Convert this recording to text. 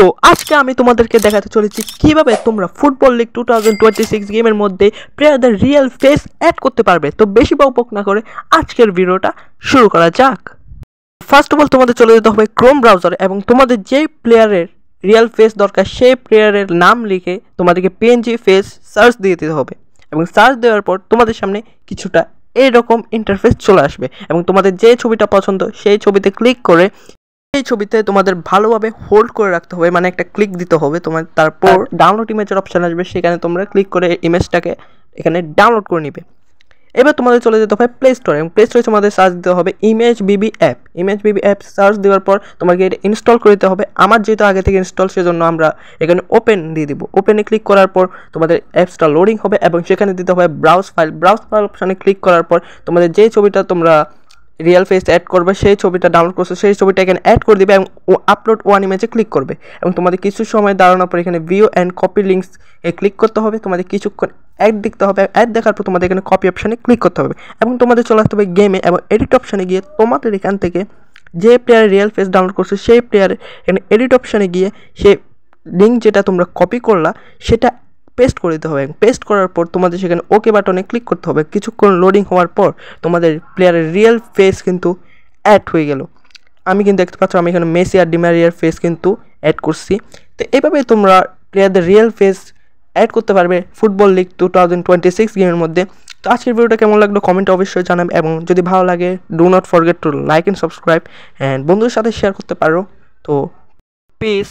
So আজকে আমি তোমাদেরকে দেখাতে চলেছি কিভাবে তোমরা ফুটবল লিগ 2026 গেমের মধ্যে প্লেয়ারদের রিয়েল ফেস অ্যাড করতে পারবে। তো বেশি বকবক না করে আজকের ভিডিওটা শুরু করা যাক। ফার্স্ট অফ অল তোমাদের চলে যেতে হবে ক্রোম ব্রাউজারে এবং তোমাদের যে প্লেয়ারের রিয়েল ফেস দরকার সেই প্লেয়ারের নাম লিখে তোমাদেরকে পিএনজি ফেস সার্চ দিয়ে দিতে হবে এবং সার্চ দেওয়ার পর তোমাদের সামনে কিছুটা এইরকম ইন্টারফেস চলে আসবে এবং তোমাদের যে ছবিটা পছন্দ সেই ছবিতে ক্লিক করে এই ছবিতে তোমাদের ভালোভাবে হোল্ড করে রাখতে হবে, মানে একটা ক্লিক দিতে হবে তোমার। তারপর ডাউনলোড ইমেজের অপশান আসবে, সেখানে তোমরা ক্লিক করে ইমেজটাকে এখানে ডাউনলোড করে নিবে। এবার তোমাদের চলে যেতে হবে প্লে স্টোরে এবং প্লে স্টোরে তোমাদের সার্চ দিতে হবে ইমেজ বিবি অ্যাপ। ইমেজ বিবি অ্যাপ সার্চ দেওয়ার পর তোমাকে এটা ইনস্টল করে দিতে হবে। আমার যেহেতু আগে থেকে ইনস্টল, সেজন্য আমরা এখানে ওপেন দিয়ে দিব। ওপেনে ক্লিক করার পর তোমাদের অ্যাপসটা লোডিং হবে এবং সেখানে দিতে হবে ব্রাউজ ফাইল। ব্রাউজ ফাইল অপশানে ক্লিক করার পর তোমাদের যে ছবিটা তোমরা রিয়েল ফেস অ্যাড করবে সেই ছবিটা ডাউনলোড করছে সেই ছবিটা এখানে অ্যাড করে দিবে এবং আপলোড ওয়ান ইমেজে ক্লিক করবে এবং তোমাদের কিছু সময় দাঁড়ানোর পর এখানে view and copy links A click করতে হবে। তোমাদের কিছুক্ষণ অ্যাড দেখতে হবে, অ্যাড দেখার পর তোমাদের এখানে কপি অপশানে ক্লিক করতে হবে এবং তোমাদের চলে আসতে হবে গেমে এবং এডিট অপশানে গিয়ে তোমাদের এখান থেকে যে প্লেয়ার রিয়েল ফেস ডাউনলোড করছে সেই প্লেয়ারের এখানে এডিট অপশানে গিয়ে সে লিঙ্ক যেটা তোমরা কপি করলা সেটা পেস্ট করে দিতে হবে। পেস্ট করার পর তোমাদের সেখানে ওকে বাটনে ক্লিক করতে হবে। কিছুক্ষণ লোডিং হওয়ার পর তোমাদের প্লেয়ারের রিয়েল ফেস কিন্তু অ্যাড হয়ে গেল। আমি কিন্তু দেখতে পাচ্ছ আমি এখানে মেসি আর ডিমারিয়ার ফেস কিন্তু অ্যাড করছি। তো এভাবেই তোমরা প্লেয়ারদের রিয়েল ফেস অ্যাড করতে পারবে ফুটবল লিগ 2026 গেমের মধ্যে। তো আজকের ভিডিওটা কেমন লাগলো কমেন্টে অবশ্যই জানাবে এবং যদি ভালো লাগে do not forget to like and subscribe and বন্ধুদের সাথে শেয়ার করতে পারো। তো পিস।